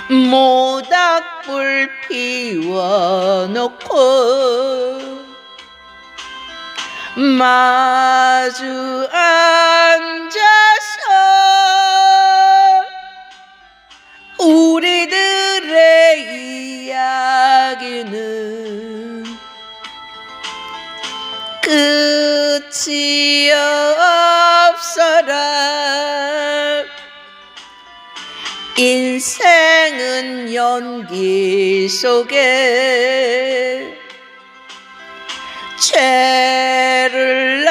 모닥불 피워놓고 마주 앉아서 우리들의 이야기는 끝이 없어라. 인생은 연기 속에 죄를